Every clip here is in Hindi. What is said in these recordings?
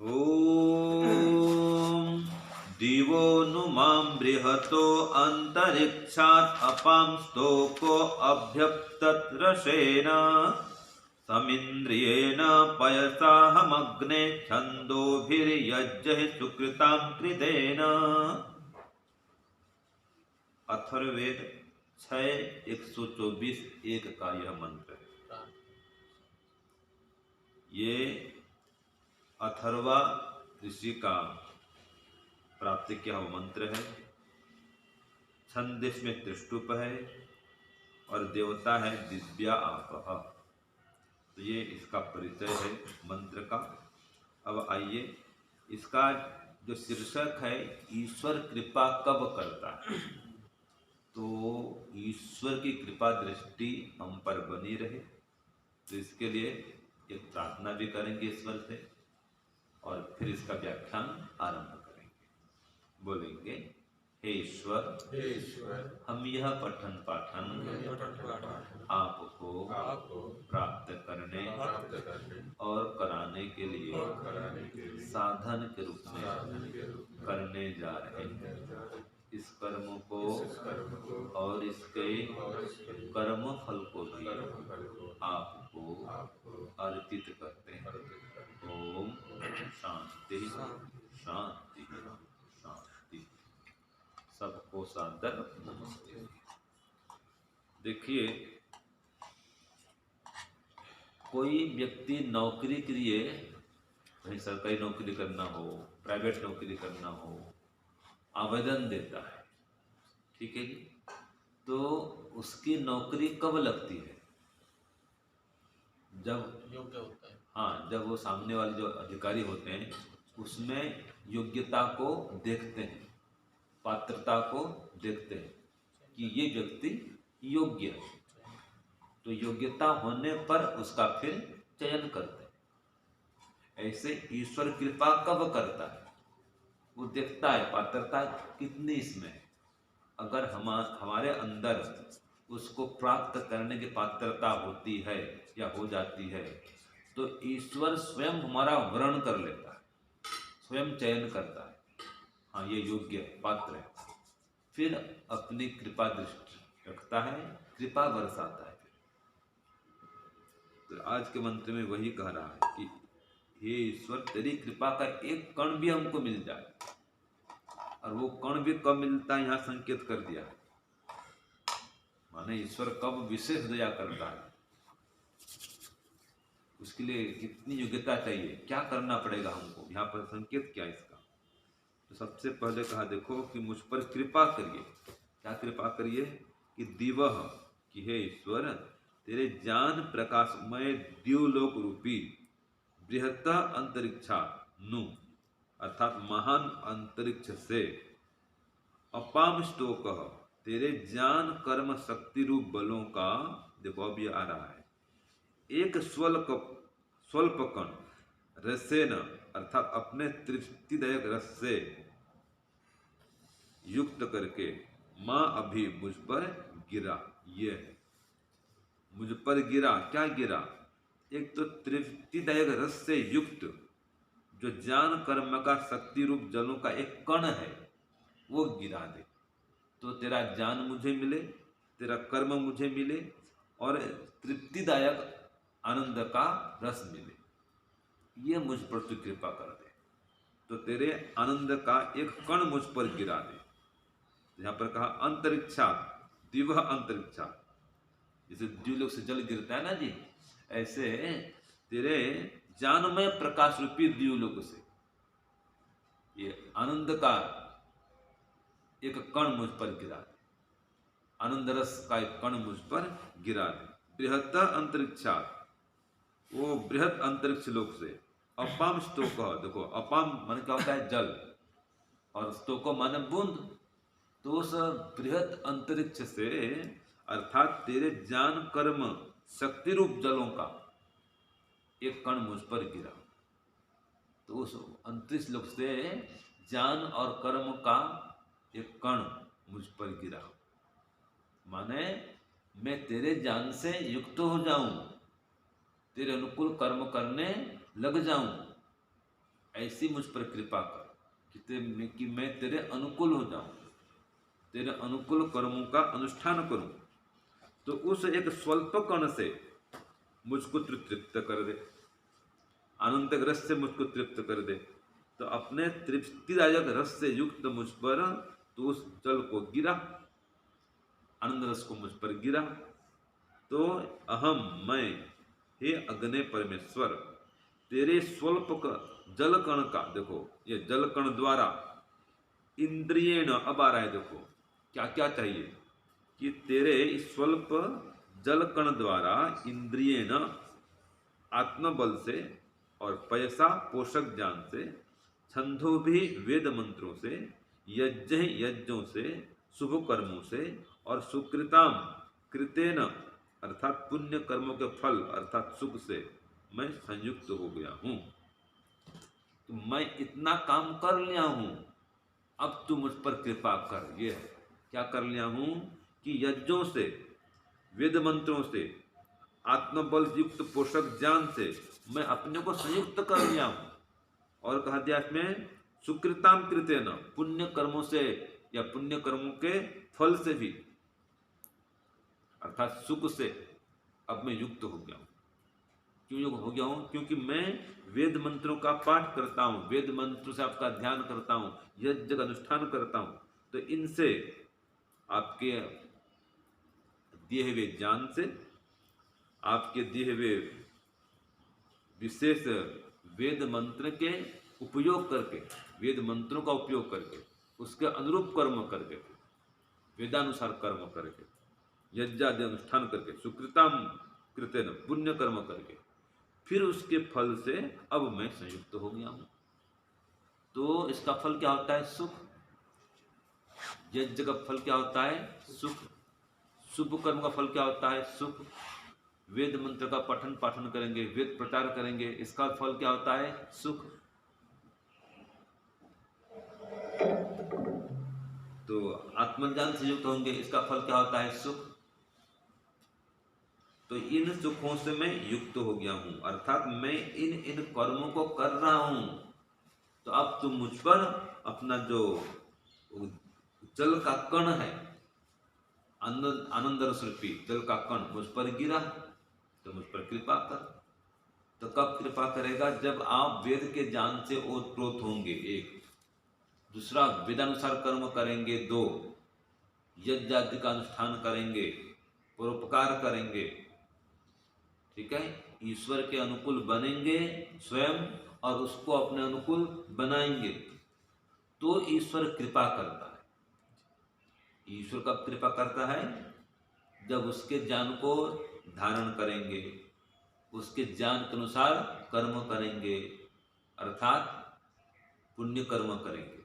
ॐ दिवो नु मां बृहतो अन्तरिक्षात् अपां स्तोको अभ्यप्तत्रसेन समिन्द्रियेण पयसाहमग्ने छन्दोभिर्यज्ञः सुकृतां कृतेन। अथर्ववेद 6:124 एक का यह मंत्र है। ये अथर्वा ऋषि का प्राप्ति किया हुआ मंत्र है। छंदिस में त्रिष्टुप है और देवता है दिव्या आपः। तो ये इसका परिचय है मंत्र का। अब आइए, इसका जो शीर्षक है ईश्वर कृपा कब करता है, तो ईश्वर की कृपा दृष्टि हम पर बनी रहे, तो इसके लिए एक प्रार्थना भी करेंगे ईश्वर से और फिर इसका व्याख्यान आरंभ करेंगे। बोलेंगे, हे ईश्वर, हम यह पठन पाठन आपको प्राप्त करने और कराने के लिए साधन के रूप में करने जा रहे हैं। इस कर्म को और इसके कर्म फल को भी आपको अर्पित करते हैं। ओम शांति शांति शांति। सबको सादर नमस्ते। देखिए, कोई व्यक्ति नौकरी के लिए, कहीं सरकारी नौकरी करना हो, प्राइवेट नौकरी करना हो, आवेदन देता है, ठीक है जी। तो उसकी नौकरी कब लगती है? जब योग्य होता है। हाँ, जब वो सामने वाले जो अधिकारी होते हैं उसमें योग्यता को देखते हैं, पात्रता को देखते हैं कि ये व्यक्ति योग्य है, तो योग्यता होने पर उसका फिर चयन करते हैं। ऐसे ईश्वर कृपा कब करता है? वो देखता है पात्रता कितनी इसमें है। अगर हमारे अंदर उसको प्राप्त करने की पात्रता होती है या हो जाती है, तो ईश्वर स्वयं हमारा वर्ण कर लेता है, स्वयं चयन करता है, हाँ ये योग्य है, पात्र है, फिर अपनी कृपा दृष्टि रखता है, कृपा बरसाता है। तो आज के मंत्र में वही कह रहा है कि हे ईश्वर, तेरी कृपा का एक कण भी हमको मिल जाए, और वो कण भी कब मिलता है यहाँ संकेत कर दिया है, माने ईश्वर कब विशेष दया करता है, उसके लिए कितनी योग्यता चाहिए, क्या करना पड़ेगा हमको, यहाँ पर संकेत क्या है इसका। तो सबसे पहले कहा, देखो कि मुझ पर कृपा करिए। क्या कृपा करिए? कि दिवह, कि हे ईश्वर, तेरे ज्ञान प्रकाशमय द्युलोक रूपी बृहत अंतरिक्षा नु, अर्थात महान अंतरिक्ष से, अपाम स्टोक, तेरे ज्ञान कर्म शक्ति रूप बलों का, देखो अब ये आ रहा है, एक स्वल्प कण रसेन, अर्थात अपने तृप्तिदायक रस से युक्त करके, माँ अभी मुझ पर गिरा। ये है, मुझ पर गिरा। क्या गिरा? एक तो तृप्तिदायक रस से युक्त जो ज्ञान कर्म का शक्ति रूप जलों का एक कण है, वो गिरा दे, तो तेरा ज्ञान मुझे मिले, तेरा कर्म मुझे मिले, और तृप्तिदायक आनंद का रस मिले। ये मुझ पर तू कृपा कर दे, तो तेरे आनंद का एक कण मुझ पर गिरा दे। यहाँ पर कहा अंतरिक्षा, दिव्य अंतरिक्षा, जैसे द्युलोक से जल गिरता है ना जी, ऐसे तेरे ज्ञानमय प्रकाश रूपी द्युलोक से ये आनंद का एक कण मुझ पर गिरा दे, आनंद रस का एक कण मुझ पर गिरा दे। बृहत अंतरिक्षा, वो बृहत अंतरिक्ष लोक से, अपाम स्तोक, देखो अपाम मन क्या होता है? जल, और स्तोको माने बूंद। तो उस बृहत अंतरिक्ष से, अर्थात तेरे ज्ञान कर्म शक्ति रूप जलों का एक कण मुझ पर गिरा। तो उस अंतरिक्ष लोक से ज्ञान और कर्म का एक कण मुझ पर गिरा, माने मैं तेरे ज्ञान से युक्त हो जाऊं, तेरे अनुकूल कर्म करने लग जाऊं, ऐसी मुझ पर कृपा कर कि मैं तेरे अनुकूल हो जाऊं, तेरे अनुकूल कर्मों का अनुष्ठान करूं। तो उस एक स्वल्प कण से मुझको तृप्त कर दे, आनंद रस से मुझको तृप्त कर दे। तो अपने तृप्तिदायक रस से युक्त मुझ पर तो उस जल को गिरा, आनंद रस को मुझ पर गिरा। तो अहम मैं, हे अग्नि परमेश्वर, तेरे स्वल्प जल कण का, देखो ये जल कण द्वारा इंद्रियेण, अब आ रहा है, देखो क्या क्या चाहिए कि तेरे स्वल्प जल कण द्वारा इंद्रियेण, आत्मबल से और पैसा पोषक ज्ञान से, छंदों भी वेद मंत्रों से, यज्ञ यज्ञों से, शुभ कर्मों से और सुकृताम कृतेन अर्थात पुण्य कर्मों के फल अर्थात सुख से मैं संयुक्त हो गया हूं। तो मैं इतना काम कर लिया हूं, अब तू मुझ पर कृपा कर। ये है क्या कर लिया हूं कि यज्ञों से, वेद मंत्रों से, आत्मबल युक्त पोषक ज्ञान से मैं अपने को संयुक्त कर लिया हूं। और कहा दिया इसमें सुकृताम कृतेन, पुण्य कर्मों से या पुण्य कर्मों के फल से भी अर्थात सुख से अब मैं युक्त हो गया हूं। क्यों युक्त हो गया हूं? क्योंकि मैं वेद मंत्रों का पाठ करता हूं, वेद मंत्रों से आपका ध्यान करता हूं, यज्ञ का अनुष्ठान करता हूं। तो इनसे आपके दिए हुए ज्ञान से, आपके दिए हुए विशेष वेद मंत्र के उपयोग करके, वेद मंत्रों का उपयोग करके, उसके अनुरूप कर्म करके, वेदानुसार कर्म करके, यज्ञादि अनुष्ठान करके, सुकृताम कृतेन पुण्य कर्म करके, फिर उसके फल से अब मैं संयुक्त हो गया हूं। तो इसका फल क्या होता है? सुख। यज्ञ का फल क्या होता है? सुख। शुभ कर्म का फल क्या होता है? सुख। वेद मंत्र का पठन पाठन करेंगे, वेद प्रचार करेंगे, इसका फल क्या होता है? सुख। तो आत्मज्ञान से युक्त होंगे, इसका फल क्या होता है? सुख। तो इन सुखों से मैं युक्त हो गया हूं, अर्थात मैं इन कर्मों को कर रहा हूं। तो अब तुम मुझ पर अपना जो जल का कण है, आनंद रस रूपी जल का कण मुझ पर गिरा, तो मुझ पर कृपा कर। तो कब कृपा करेगा? जब आप वेद के ज्ञान से ओतप्रोत होंगे, एक। दूसरा, वेदानुसार कर्म करेंगे, दो। यज्ञ आदि का अनुष्ठान करेंगे, परोपकार करेंगे, ठीक है, ईश्वर के अनुकूल बनेंगे स्वयं और उसको अपने अनुकूल बनाएंगे, तो ईश्वर कृपा करता है। ईश्वर कब कृपा करता है? जब उसके ज्ञान को धारण करेंगे, उसके ज्ञान के अनुसार कर्म करेंगे, अर्थात पुण्य कर्म करेंगे,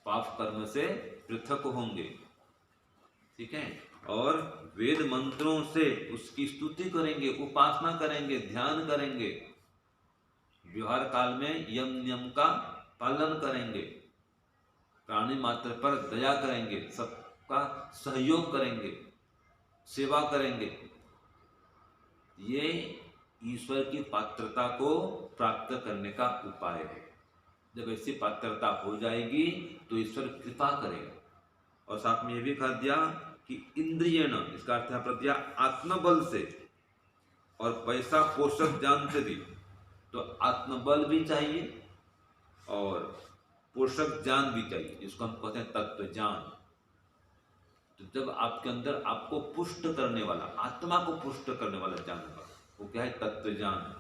पाप कर्म से पृथक होंगे, ठीक है, और वेद मंत्रों से उसकी स्तुति करेंगे, उपासना करेंगे, ध्यान करेंगे, व्यवहार काल में यम नियम का पालन करेंगे, प्राणी मात्र पर दया करेंगे, सबका सहयोग करेंगे, सेवा करेंगे। ये ईश्वर की पात्रता को प्राप्त करने का उपाय है। जब ऐसी पात्रता हो जाएगी तो ईश्वर कृपा करेगा। और साथ में यह भी कहा दिया कि इंद्रियण, इसका अर्थ है प्रत्या आत्मबल से और पैसा पोषक ज्ञान से भी। तो आत्मबल भी चाहिए और पोषक ज्ञान भी चाहिए, जिसको हम कहते हैं तत्व ज्ञान। तो जब आपके अंदर आपको पुष्ट करने वाला, आत्मा को पुष्ट करने वाला ज्ञान होगा, वो क्या है? तत्व ज्ञान,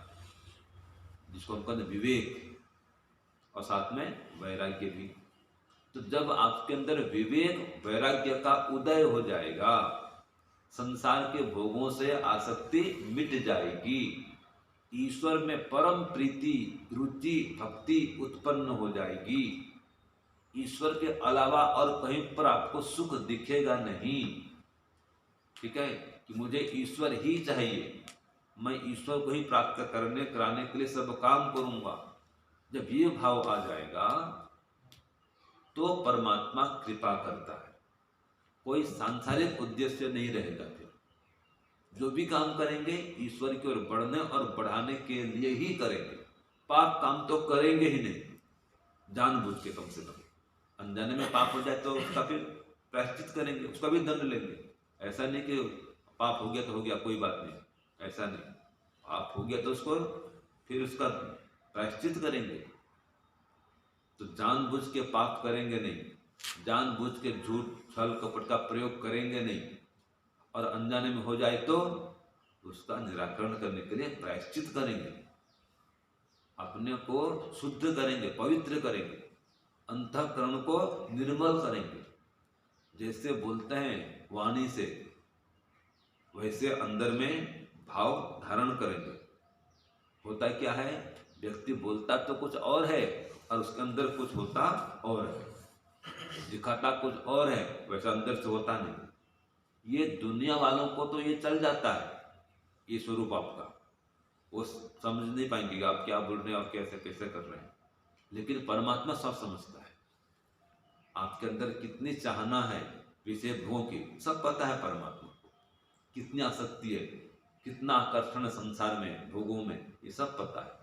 जिसको हम कहते हैं विवेक, और साथ में वैराग्य भी। तो जब आपके अंदर विवेक वैराग्य का उदय हो जाएगा, संसार के भोगों से आसक्ति मिट जाएगी, ईश्वर में परम प्रीति, रुचि, भक्ति उत्पन्न हो जाएगी। ईश्वर के अलावा और कहीं पर आपको सुख दिखेगा नहीं, ठीक है, कि मुझे ईश्वर ही चाहिए, मैं ईश्वर को ही प्राप्त कराने के लिए सब काम करूंगा। जब ये भाव आ जाएगा तो परमात्मा कृपा करता है, कोई सांसारिक उद्देश्य नहीं रहेगा। फिर जो भी काम करेंगे ईश्वर की ओर बढ़ने और बढ़ाने के लिए ही करेंगे, पाप काम तो करेंगे ही नहीं, जानबूझ के कम से कम। अनजाने में पाप हो जाए तो उसका फिर प्रायश्चित करेंगे, उसका भी दंड लेंगे। ऐसा नहीं कि पाप हो गया तो हो गया, कोई बात नहीं, ऐसा नहीं। पाप हो गया तो उसको फिर उसका प्रायश्चित करेंगे। तो जानबूझ के पाप करेंगे नहीं, जानबूझ के झूठ छल कपट का प्रयोग करेंगे नहीं, और अनजाने में हो जाए तो उसका निराकरण करने के लिए प्रायश्चित करेंगे, अपने को शुद्ध करेंगे, पवित्र करेंगे, अंतःकरण को निर्मल करेंगे। जैसे बोलते हैं वाणी से, वैसे अंदर में भाव धारण करेंगे। होता क्या है, व्यक्ति बोलता तो कुछ और है और उसके अंदर कुछ होता और है, दिखाता कुछ और है, वैसा अंदर से होता नहीं। ये दुनिया वालों को तो ये चल जाता है, ये स्वरूप आपका, वो समझ नहीं पाएंगे कि आप क्या बोल रहे हैं और कैसे कैसे कर रहे हैं। लेकिन परमात्मा सब समझता है, आपके अंदर कितनी चाहना है विषय भोगों की, सब पता है परमात्मा को। कितनी आसक्ति है, कितना आकर्षण संसार में, भोगों में, ये सब पता है।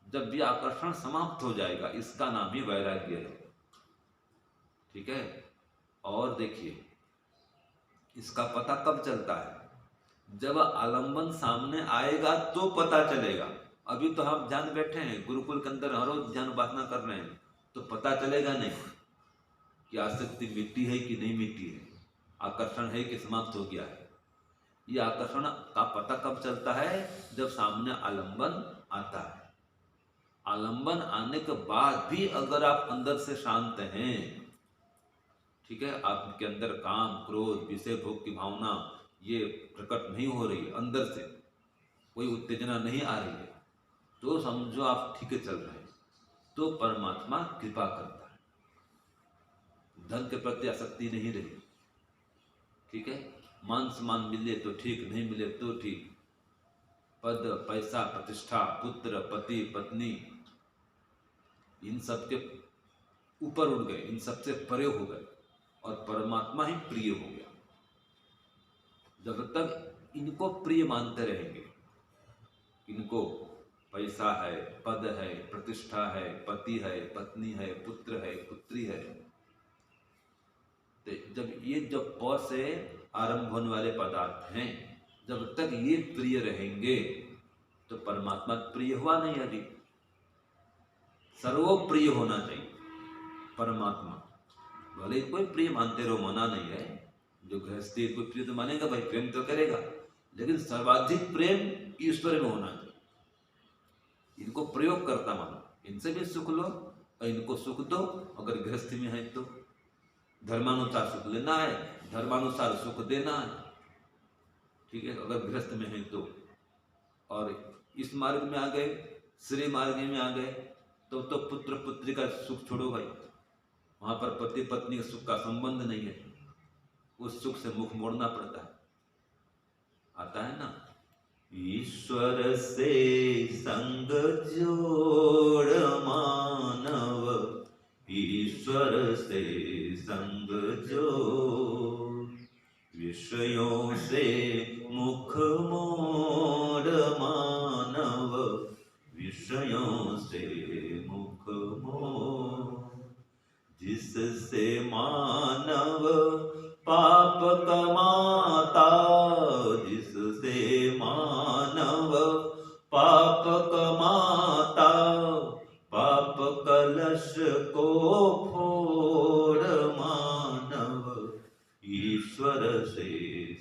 जब भी आकर्षण समाप्त हो जाएगा, इसका नाम ही वैराग्य है। ठीक है। और देखिए, इसका पता कब चलता है, जब आलंबन सामने आएगा तो पता चलेगा। अभी तो हम ध्यान बैठे हैं गुरुकुल के अंदर, हर रोज ध्यान उपासना कर रहे हैं, तो पता चलेगा नहीं कि आसक्ति मिट्टी है कि नहीं मिट्टी है, आकर्षण है कि समाप्त हो गया है। ये आकर्षण का पता कब चलता है, जब सामने आलंबन आता है। आलंबन आने के बाद भी अगर आप अंदर से शांत हैं, ठीक है, आपके अंदर काम क्रोध विषय भोग की भावना ये प्रकट नहीं हो रही, अंदर से कोई उत्तेजना नहीं आ रही है, तो समझो आप ठीक चल रहे हैं, तो परमात्मा कृपा करता है। धन के प्रति आसक्ति नहीं रही, ठीक है, मान सम्मान मिले तो ठीक, नहीं मिले तो ठीक, पद पैसा प्रतिष्ठा पुत्र पति पत्नी इन सब के ऊपर उड़ गए, इन सबसे परे हो गए और परमात्मा ही प्रिय हो गया। जब तक इनको प्रिय मानते रहेंगे, इनको पैसा है, पद है, प्रतिष्ठा है, पति है, पत्नी है, पुत्र है, पुत्री है, तो जब ये जो प से आरंभ होने वाले पदार्थ हैं, जब तक ये प्रिय रहेंगे तो परमात्मा प्रिय हुआ नहीं। अभी सर्वप्रिय होना चाहिए परमात्मा। भले कोई प्रिय मानते रहो, मना नहीं है, जो गृहस्थी कोई प्रिय तो मानेगा भाई, प्रेम तो करेगा, लेकिन सर्वाधिक प्रेम ईश्वर में होना चाहिए। इनको प्रयोग करता मानो, इनसे भी सुख लो और इनको सुख दो। अगर गृहस्थी में है तो धर्मानुसार सुख लेना है, धर्मानुसार सुख देना है, ठीक है, अगर गृहस्थ में है तो। और इस मार्ग में आ गए, श्री मार्ग में आ गए, तो पुत्र पुत्री का सुख छोड़ो भाई, वहां पर पति पत्नी के सुख का संबंध नहीं है, उस सुख से मुख मोड़ना पड़ता है। आता है ना, ईश्वर से संग जोड़ मानव, ईश्वर से संग जोड़, विषयों से मुख मोड़ मानव, विषयों से मुख मोड़, जिससे मानव पाप कमाता, जिससे मानव पाप कमाता, पाप कलश को फोड़ मानव, ईश्वर से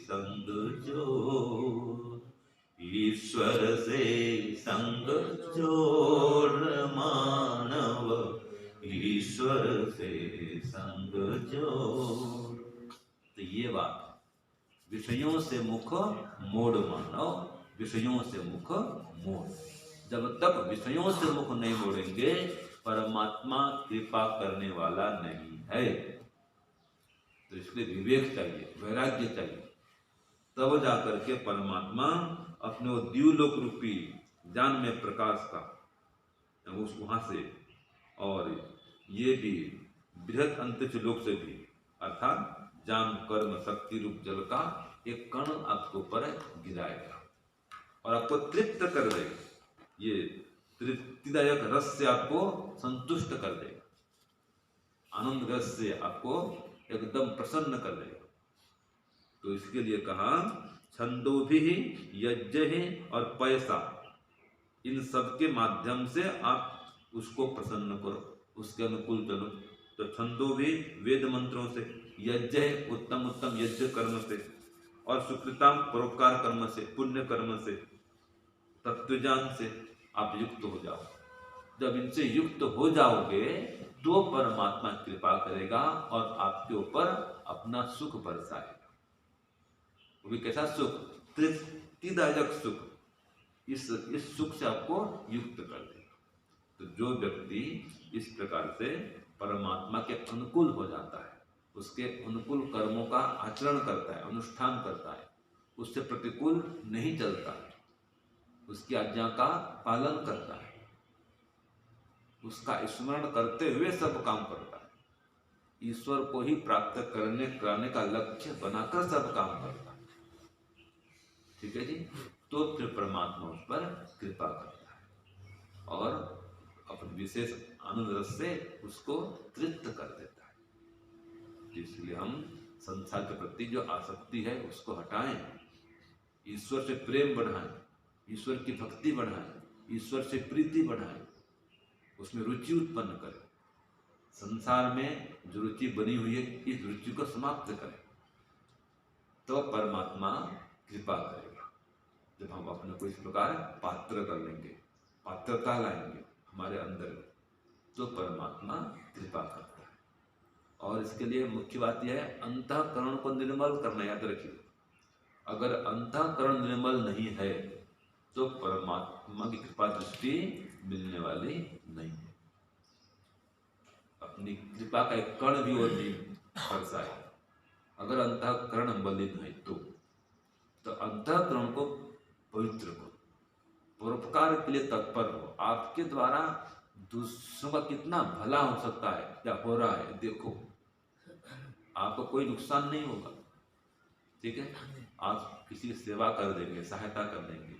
संग जोड़, ईश्वर से संग जोड़ मानव, ईश्वर से संग जोड़। तो ये बात, विषयों से मुख मोड़ मानव, विषयों से मुख मोड़। जब तक विषयों से मुख नहीं मोड़ेंगे, परमात्मा कृपा करने वाला नहीं है। तो इसलिए विवेक चाहिए, वैराग्य चाहिए, तब जाकर के परमात्मा अपने वो द्यूलोक रूपी ज्ञान में प्रकाश का उस वहां से, और ये भी बृहद अंतरिक्ष लोक से भी, अर्थात ज्ञान कर्म शक्ति रूप जल का एक कण आपके ऊपर गिराएगा और आपको तृप्त कर देगा। ये तृप्तिदायक रस से आपको संतुष्ट कर देगा, आनंद रस से आपको एकदम प्रसन्न कर देगा। तो इसके लिए कहा छंदोभी यज्ञ और पैसा, इन सब के माध्यम से आप उसको प्रसन्न करो, उसके अनुकूल चलो। तो छंदो भी वेद मंत्रों से, यज्ञ उत्तम उत्तम यज्ञ कर्म से, और सुकृताम परोपकार कर्म से, पुण्य कर्म से, तत्वज्ञान से आप युक्त हो जाओ। जब इनसे युक्त हो जाओगे तो परमात्मा कृपा करेगा और आपके ऊपर अपना सुख बरसाएगा। वो भी कैसा सुख? तृप्तिदायक सुख। इस सुख से आपको युक्त कर देगा। तो जो व्यक्ति इस प्रकार से परमात्मा के अनुकूल हो जाता है, उसके अनुकूल कर्मों का आचरण करता है, अनुष्ठान करता है, उससे प्रतिकूल नहीं चलता है, उसकी आज्ञा का पालन करता है, उसका स्मरण करते हुए सब काम करता है, ईश्वर को ही प्राप्त कराने का लक्ष्य बनाकर सब काम करता है, ठीक है जी। तो फिर परमात्मा उस पर कृपा करता है और अपने विशेष आनंद रस से उसको तृप्त कर देता है। इसलिए हम संसार के प्रति जो आसक्ति है उसको हटाएं, ईश्वर से प्रेम बढ़ाएं, ईश्वर की भक्ति बढ़ाएं, ईश्वर से प्रीति बढ़ाएं, उसमें रुचि उत्पन्न करें। संसार में जो रुचि बनी हुई है इस रुचि को समाप्त करें, तो परमात्मा कृपा करेगा। जब हम अपने को इस प्रकार पात्र कर लेंगे, पात्रता लाएंगे हमारे अंदर, तो परमात्मा कृपा करता है। और इसके लिए मुख्य बात यह है, अंतःकरण को निर्मल करना। याद रखिए, अगर अंतःकरण निर्मल नहीं है तो परमात्मा की कृपा दृष्टि मिलने वाली नहीं है। अपनी कृपा का एक कण भी और नहीं बरसाए अगर अंतःकरण मलिन है तो अंतःकरण को पवित्र करो, परोपकार के लिए तत्पर हो। आपके द्वारा दूसरों का कितना भला हो सकता है या हो रहा है देखो, आपको कोई नुकसान नहीं होगा, ठीक है। आप किसी की सेवा कर देंगे, सहायता कर देंगे,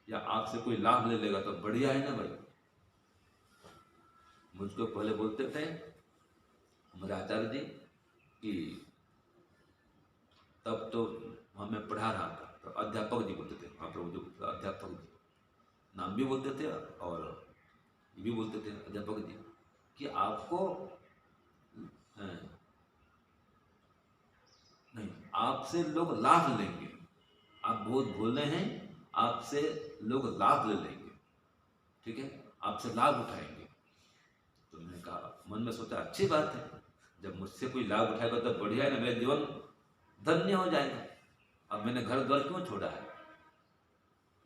या आपसे कोई लाभ ले लेगा तो बढ़िया है ना भाई। मुझको पहले बोलते थे हमारे आचार्य जी कि तब तो हमें पढ़ा रहा था तो अध्यापक जी बोलते थे, महाप्रभु जो अध्यापक जी नाम भी बोलते थे और ये भी बोलते थे अध्यापक जी कि आपको नहीं, आपसे लोग लाभ लेंगे। आप बहुत बोल रहे हैं, आपसे लोग लाभ ले लेंगे, ठीक है, आपसे लाभ उठाएंगे। तो मैंने कहा, मन में सोचा अच्छी बात है, जब मुझसे कोई लाभ उठाएगा तो बढ़िया है ना, मेरा जीवन धन्य हो जाएगा। अब मैंने घर द्वार क्यों छोड़ा है?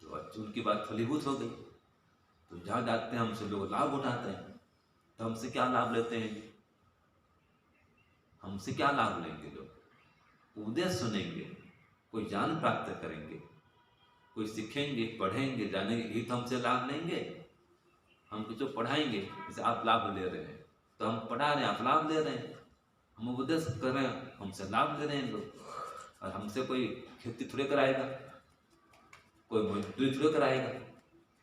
तो उनकी बात फलीभूत हो गई। तो जहाँ जाते हैं हमसे लोग लाभ उठाते हैं, तो हमसे क्या लाभ लेते हैं? हमसे क्या लाभ लेंगे? लोग उपदेश सुनेंगे, कोई ज्ञान प्राप्त करेंगे, कोई सीखेंगे, पढ़ेंगे, जानेंगे, ही तो हमसे लाभ लेंगे। हम कुछ पढ़ाएंगे, जैसे आप लाभ ले रहे हैं तो हम पढ़ा रहे हैं, आप लाभ ले रहे हैं, हम उपदेश कर रहे हैं, हमसे लाभ ले रहे हैं लोग। और हमसे कोई खेती थोड़े कराएगा, कोई मजदूरी थोड़े कराएगा,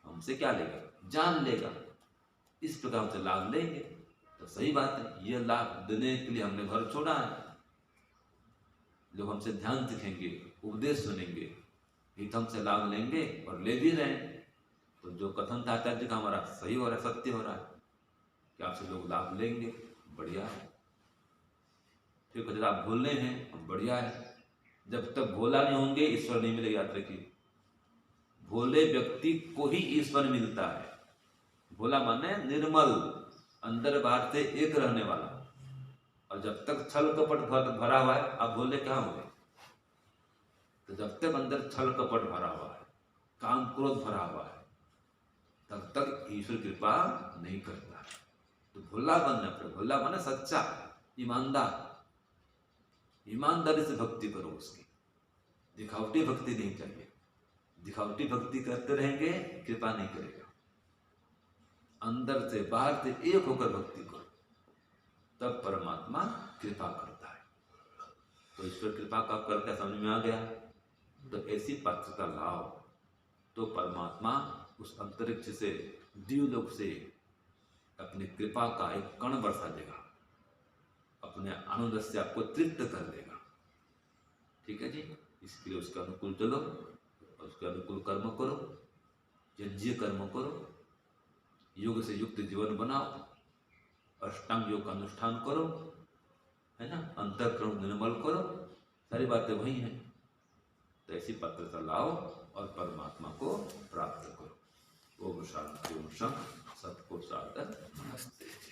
हमसे क्या लेगा? जान लेगा। इस प्रकार हमसे लाभ लेंगे तो सही बात है, ये लाभ देने के लिए हमने घर छोड़ा है। लोग हमसे ध्यान सीखेंगे, उपदेश सुनेंगे, ही तो हमसे लाभ लेंगे और ले भी रहे हैं। तो जो कथन था आचार्य का हमारा सही हो रहा है, सत्य हो रहा है कि आपसे लोग लाभ लेंगे, बढ़िया है। फिर कहते आप भूल रहे हैं, बढ़िया है। जब तक भोला नहीं होंगे ईश्वर नहीं मिलेगा। याद रखिए, भोले व्यक्ति को ही ईश्वर मिलता है। भोला माने निर्मल, अंदर बाहर से एक रहने वाला। और जब तक छल कपट भरा हुआ है, आप भोले क्या होंगे? तो जब तक अंदर छल कपट भरा हुआ है, काम क्रोध भरा हुआ है, तब तक ईश्वर कृपा नहीं करता है। तो भोला बनना पड़ेगा। भोला माने सच्चा, ईमानदार। ईमानदारी से भक्ति करो उसकी, दिखावटी भक्ति नहीं चाहिए। दिखावटी भक्ति करते रहेंगे, कृपा नहीं करेगा। अंदर से बाहर से एक होकर भक्ति करो, तब परमात्मा कृपा करता है। तो ईश्वर कृपा का करके समझ में आ गया। तो ऐसी पात्रता लाओ तो परमात्मा उस अंतरिक्ष से दिव्यलोक से अपनी कृपा का एक कण बरसा देगा, अपने आनंद से आपको तृप्त कर देगा। ठीक है जी, इसके लिए उसके अनुकूल चलो, उसके अनुकूल कर्म करो, यज्ञ कर्म करो, योग से युक्त जीवन बनाओ, अष्टांग योग का अनुष्ठान करो, है ना, अंतःकरण निर्मल करो, सारी बातें वही हैं। तो ऐसी पत्रता लाओ और परमात्मा को प्राप्त करो। ओम शांति, ओम शांति, सबको सादर नमस्ते।